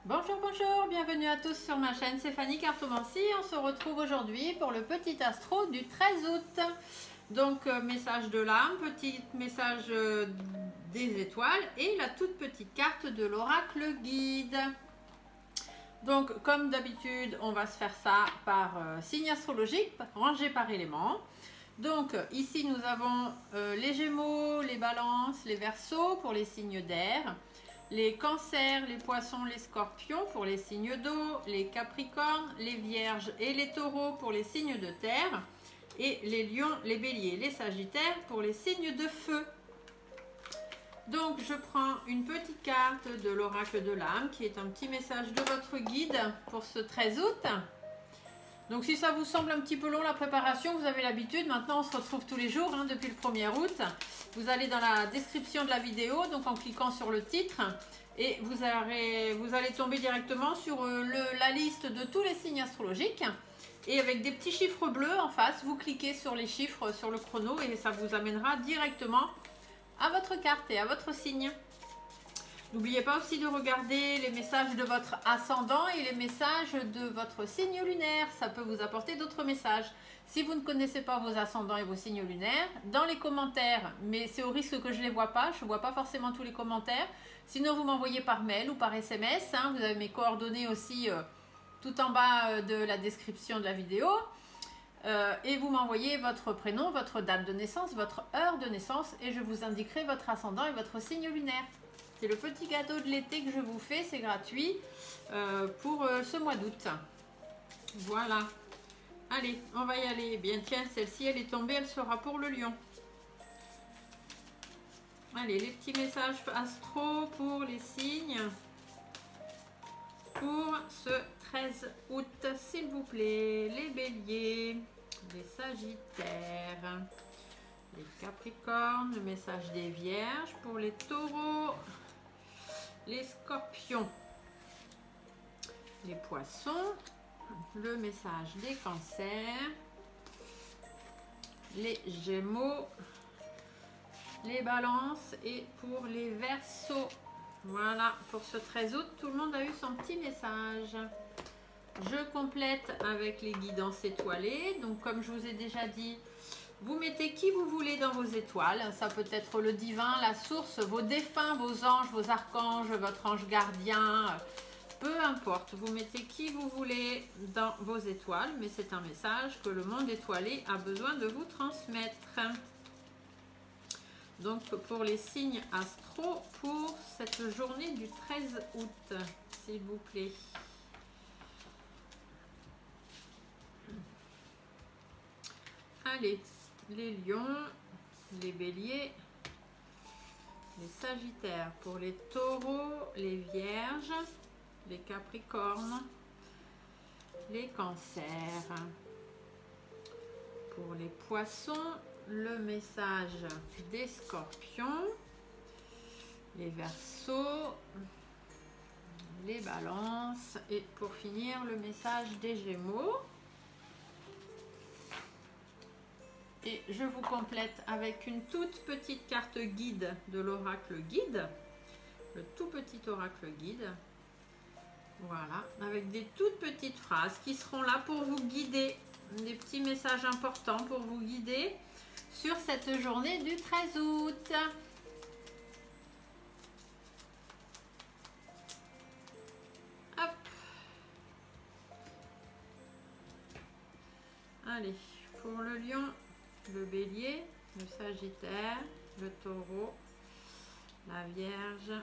Bonjour, bonjour, bienvenue à tous sur ma chaîne, c'est Fanny Cartomancie. On se retrouve aujourd'hui pour le petit astro du 13 août. Donc, message de l'âme, petit message des étoiles et la toute petite carte de l'oracle guide. Donc, comme d'habitude, on va se faire ça par signe astrologique, rangé par élément. Donc, ici, nous avons les Gémeaux, les Balances, les Verseaux pour les signes d'air. Les cancers, les poissons, les scorpions pour les signes d'eau, les capricornes, les vierges et les taureaux pour les signes de terre, et les lions, les béliers, les sagittaires pour les signes de feu. Donc je prends une petite carte de l'oracle de l'âme qui est un petit message de votre guide pour ce 13 août. Donc si ça vous semble un petit peu long la préparation, vous avez l'habitude, maintenant on se retrouve tous les jours depuis le 1er août. Vous allez dans la description de la vidéo, donc en cliquant sur le titre, et vous allez tomber directement sur la liste de tous les signes astrologiques. Et avec des petits chiffres bleus en face, vous cliquez sur les chiffres sur le chrono et ça vous amènera directement à votre carte et à votre signe. N'oubliez pas aussi de regarder les messages de votre ascendant et les messages de votre signe lunaire. Ça peut vous apporter d'autres messages. Si vous ne connaissez pas vos ascendants et vos signes lunaires, dans les commentaires, mais c'est au risque que je ne les vois pas, je ne vois pas forcément tous les commentaires. Sinon, vous m'envoyez par mail ou par SMS. Vous avez mes coordonnées aussi tout en bas de la description de la vidéo. Et vous m'envoyez votre prénom, votre date de naissance, votre heure de naissance et je vous indiquerai votre ascendant et votre signe lunaire. C'est le petit gâteau de l'été que je vous fais, c'est gratuit pour ce mois d'août. Voilà. Allez, on va y aller. Bien, tiens, celle-ci, elle est tombée, elle sera pour le lion. Allez, les petits messages astro pour les signes. Pour ce 13 août, s'il vous plaît. Les béliers, les sagittaires, les capricornes, le message des vierges. Pour les taureaux, les scorpions, les poissons, le message des cancers, les gémeaux, les balances et pour les verseaux. Voilà, pour ce 13 août, tout le monde a eu son petit message. Je complète avec les guidances étoilées. Donc, comme je vous ai déjà dit, vous mettez qui vous voulez dans vos étoiles. Ça peut être le divin, la source, vos défunts, vos anges, vos archanges, votre ange gardien. Peu importe, vous mettez qui vous voulez dans vos étoiles. Mais c'est un message que le monde étoilé a besoin de vous transmettre. Donc, pour les signes astro, pour cette journée du 13 août, s'il vous plaît. Allez, les lions, les béliers, les sagittaires. Pour les taureaux, les vierges, les capricornes, les cancers. Pour les poissons, le message des scorpions, les verseaux, les balances et pour finir le message des gémeaux. Et je vous complète avec une toute petite carte guide de l'oracle guide, le tout petit oracle guide. Voilà, avec des toutes petites phrases qui seront là pour vous guider, des petits messages importants pour vous guider sur cette journée du 13 août. Hop. Allez, pour le lion, le bélier, le sagittaire, le taureau, la vierge,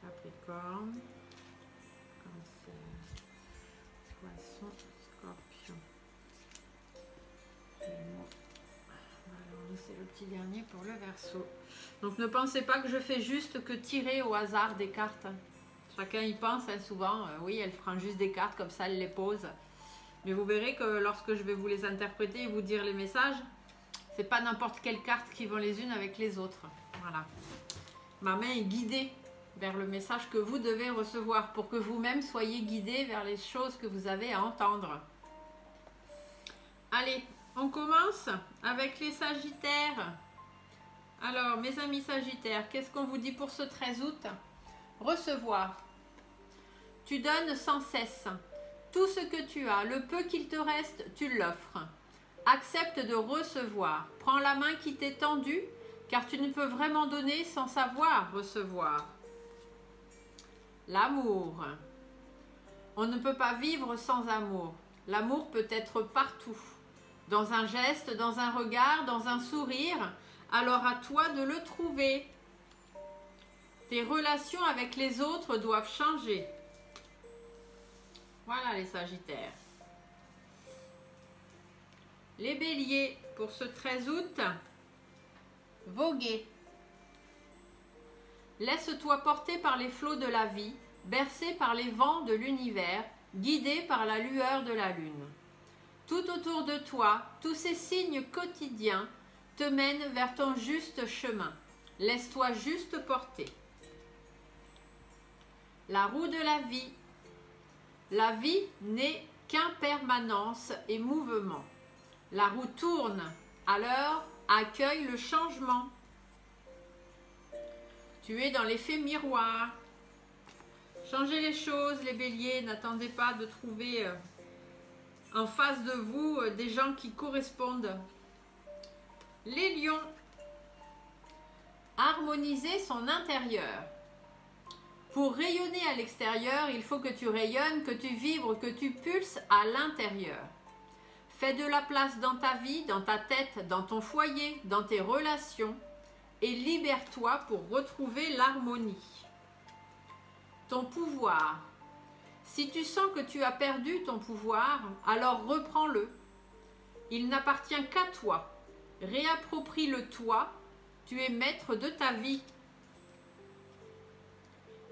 capricorne, cancer, poisson, scorpion. C'est le petit dernier pour le verseau. Donc ne pensez pas que je fais juste que tirer au hasard des cartes. Chacun y pense souvent. Oui, elle fera juste des cartes comme ça, elle les pose. Mais vous verrez que lorsque je vais vous les interpréter et vous dire les messages, c'est pas n'importe quelle carte qui vont les unes avec les autres. Voilà. Ma main est guidée vers le message que vous devez recevoir pour que vous-même soyez guidés vers les choses que vous avez à entendre. Allez, on commence avec les sagittaires. Alors, mes amis sagittaires, qu'est-ce qu'on vous dit pour ce 13 août? Recevoir. Tu donnes sans cesse. Tout ce que tu as, le peu qu'il te reste, tu l'offres. Accepte de recevoir. Prends la main qui t'est tendue, car tu ne peux vraiment donner sans savoir recevoir. L'amour. On ne peut pas vivre sans amour. L'amour peut être partout. Dans un geste, dans un regard, dans un sourire. Alors à toi de le trouver. Tes relations avec les autres doivent changer. Voilà les Sagittaires. Les Béliers, pour ce 13 août, voguer. Laisse-toi porter par les flots de la vie, bercé par les vents de l'univers, guidé par la lueur de la lune. Tout autour de toi, tous ces signes quotidiens te mènent vers ton juste chemin. Laisse-toi juste porter. La roue de la vie. La vie n'est qu'impermanence et mouvement. La roue tourne, alors accueille le changement. Tu es dans l'effet miroir. Changez les choses, les béliers. N'attendez pas de trouver en face de vous des gens qui correspondent. Les lions. Harmoniser son intérieur. Pour rayonner à l'extérieur, il faut que tu rayonnes, que tu vibres, que tu pulses à l'intérieur. Fais de la place dans ta vie, dans ta tête, dans ton foyer, dans tes relations et libère-toi pour retrouver l'harmonie. Ton pouvoir. Si tu sens que tu as perdu ton pouvoir, alors reprends-le. Il n'appartient qu'à toi. Réapproprie-le toi. Tu es maître de ta vie.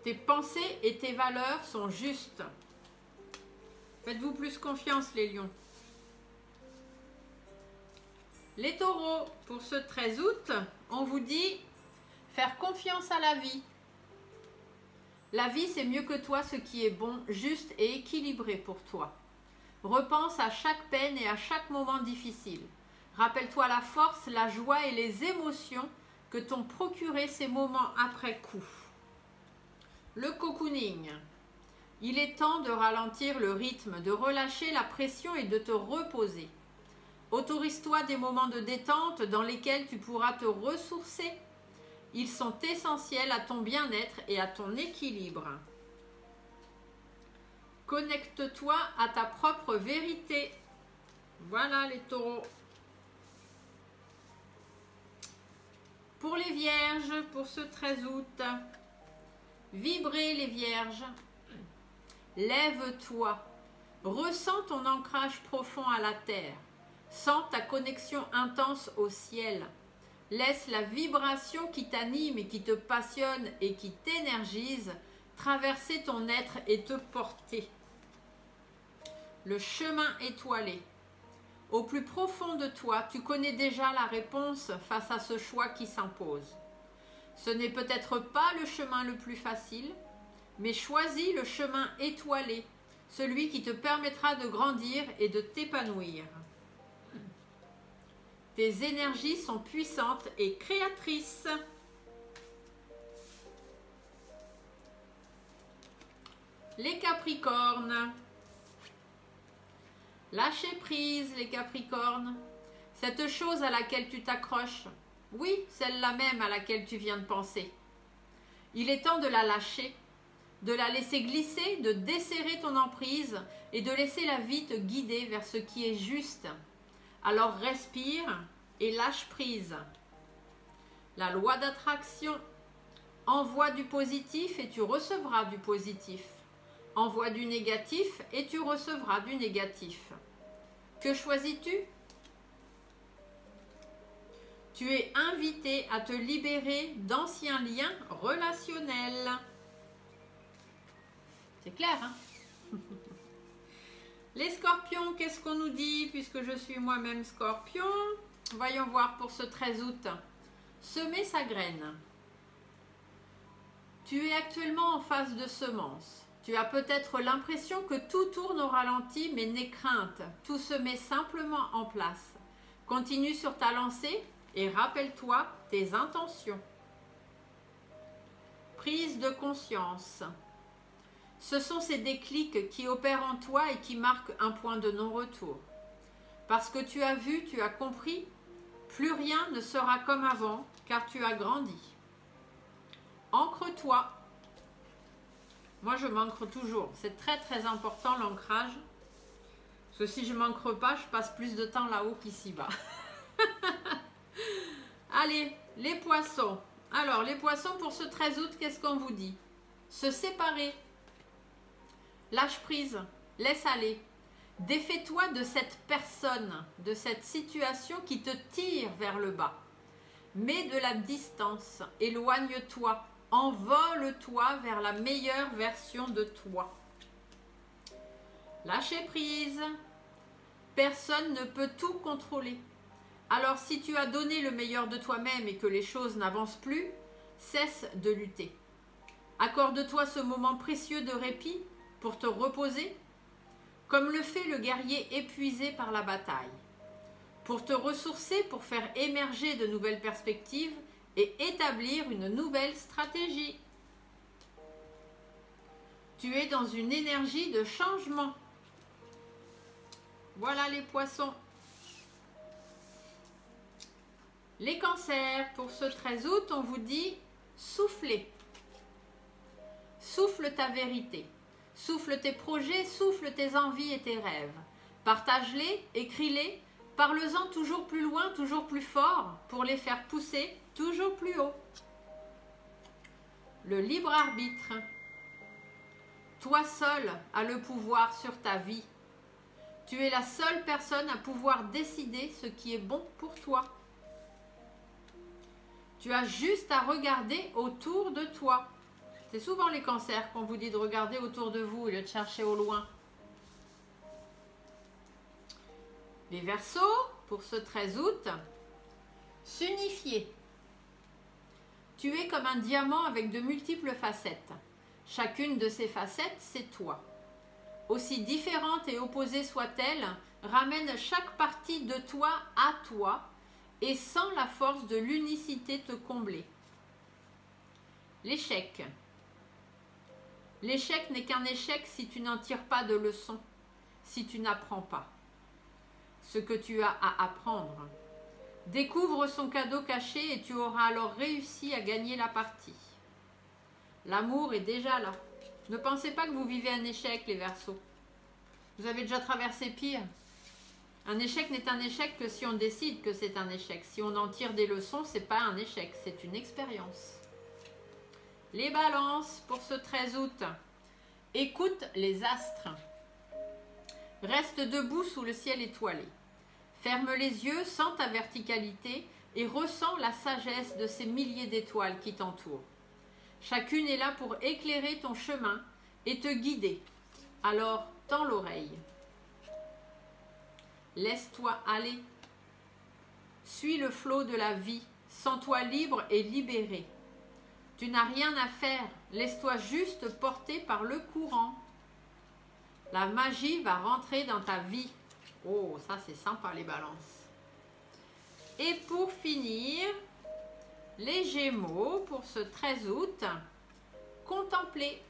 Tes pensées et tes valeurs sont justes. Faites-vous plus confiance, les lions. Les taureaux, pour ce 13 août, on vous dit faire confiance à la vie. La vie, c'est mieux que toi ce qui est bon, juste et équilibré pour toi. Repense à chaque peine et à chaque moment difficile. Rappelle-toi la force, la joie et les émotions que t'ont procuré ces moments après coup. Le cocooning. Il est temps de ralentir le rythme, de relâcher la pression et de te reposer. Autorise-toi des moments de détente dans lesquels tu pourras te ressourcer. Ils sont essentiels à ton bien-être et à ton équilibre. Connecte-toi à ta propre vérité. Voilà les taureaux. Pour les vierges, pour ce 13 août, vibrez les vierges. Lève-toi. Ressens ton ancrage profond à la terre. Sens ta connexion intense au ciel. Laisse la vibration qui t'anime et qui te passionne et qui t'énergise traverser ton être et te porter. Le chemin étoilé. Au plus profond de toi, tu connais déjà la réponse face à ce choix qui s'impose. Ce n'est peut-être pas le chemin le plus facile, mais choisis le chemin étoilé, celui qui te permettra de grandir et de t'épanouir. Tes énergies sont puissantes et créatrices. Les Capricornes. Lâchez prise, les Capricornes. Cette chose à laquelle tu t'accroches, oui, celle-là même à laquelle tu viens de penser. Il est temps de la lâcher, de la laisser glisser, de desserrer ton emprise et de laisser la vie te guider vers ce qui est juste. Alors respire et lâche prise. La loi d'attraction. Envoie du positif et tu recevras du positif. Envoie du négatif et tu recevras du négatif. Que choisis-tu? Tu es invité à te libérer d'anciens liens relationnels. C'est clair, hein? Les scorpions, qu'est-ce qu'on nous dit puisque je suis moi-même scorpion? Voyons voir pour ce 13 août. Semer sa graine. Tu es actuellement en phase de semence. Tu as peut-être l'impression que tout tourne au ralenti, mais n'aie crainte. Tout se met simplement en place. Continue sur ta lancée et rappelle-toi tes intentions. prise de conscience. Ce sont ces déclics qui opèrent en toi et qui marquent un point de non-retour. Parce que tu as vu, tu as compris, plus rien ne sera comme avant, car tu as grandi. Ancre-toi. Moi, je m'ancre toujours. C'est très, très important, l'ancrage. Parce que si je ne m'ancre pas, je passe plus de temps là-haut qu'ici-bas. Allez, les poissons. Alors, les poissons, pour ce 13 août, qu'est-ce qu'on vous dit? Se séparer. Lâche prise. Laisse aller. Défais-toi de cette personne, de cette situation qui te tire vers le bas. Mets de la distance. Éloigne-toi. Envole-toi vers la meilleure version de toi. Lâcher prise. Personne ne peut tout contrôler. Alors si tu as donné le meilleur de toi-même et que les choses n'avancent plus, cesse de lutter. Accorde-toi ce moment précieux de répit pour te reposer, comme le fait le guerrier épuisé par la bataille. Pour te ressourcer, pour faire émerger de nouvelles perspectives et établir une nouvelle stratégie. Tu es dans une énergie de changement. Voilà les poissons. Les cancers, pour ce 13 août, on vous dit soufflez. Souffle ta vérité. Souffle tes projets, souffle tes envies et tes rêves. Partage-les, écris-les, parle-en toujours plus loin, toujours plus fort, pour les faire pousser toujours plus haut. Le libre arbitre. Toi seul as le pouvoir sur ta vie. Tu es la seule personne à pouvoir décider ce qui est bon pour toi. Tu as juste à regarder autour de toi. C'est souvent les cancers qu'on vous dit de regarder autour de vous et de chercher au loin. Les Verseaux, pour ce 13 août, s'unifier. Tu es comme un diamant avec de multiples facettes. Chacune de ces facettes, c'est toi. Aussi différente et opposée soit-elle, ramène chaque partie de toi à toi et sans la force de l'unicité te combler. L'échec. L'échec n'est qu'un échec si tu n'en tires pas de leçon, si tu n'apprends pas ce que tu as à apprendre. Découvre son cadeau caché et tu auras alors réussi à gagner la partie. L'amour est déjà là. Ne pensez pas que vous vivez un échec, les Verseaux. Vous avez déjà traversé pire. Un échec n'est un échec que si on décide que c'est un échec. Si on en tire des leçons, ce n'est pas un échec, c'est une expérience. Les balances pour ce 13 août. Écoute les astres. Reste debout sous le ciel étoilé. Ferme les yeux, sens ta verticalité et ressens la sagesse de ces milliers d'étoiles qui t'entourent. Chacune est là pour éclairer ton chemin et te guider. Alors, tends l'oreille. Laisse-toi aller. Suis le flot de la vie. Sens-toi libre et libéré. Tu n'as rien à faire. Laisse-toi juste porter par le courant. La magie va rentrer dans ta vie. Oh, ça c'est sympa les balances. Et pour finir, les Gémeaux pour ce 13 août, contempler.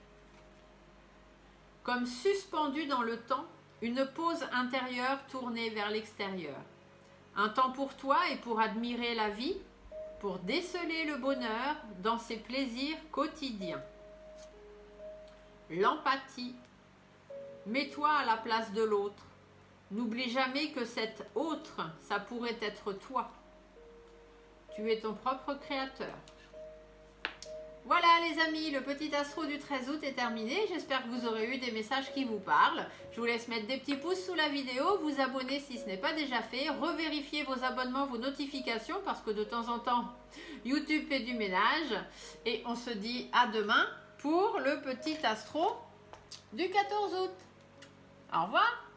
Comme suspendu dans le temps, une pause intérieure tournée vers l'extérieur. Un temps pour toi et pour admirer la vie, pour déceler le bonheur dans ses plaisirs quotidiens. L'empathie. Mets-toi à la place de l'autre. N'oublie jamais que cet autre, ça pourrait être toi. Tu es ton propre créateur. Voilà les amis, le petit astro du 13 août est terminé. J'espère que vous aurez eu des messages qui vous parlent. Je vous laisse mettre des petits pouces sous la vidéo, vous abonner si ce n'est pas déjà fait, revérifier vos abonnements, vos notifications parce que de temps en temps, YouTube fait du ménage. Et on se dit à demain pour le petit astro du 14 août. Au revoir.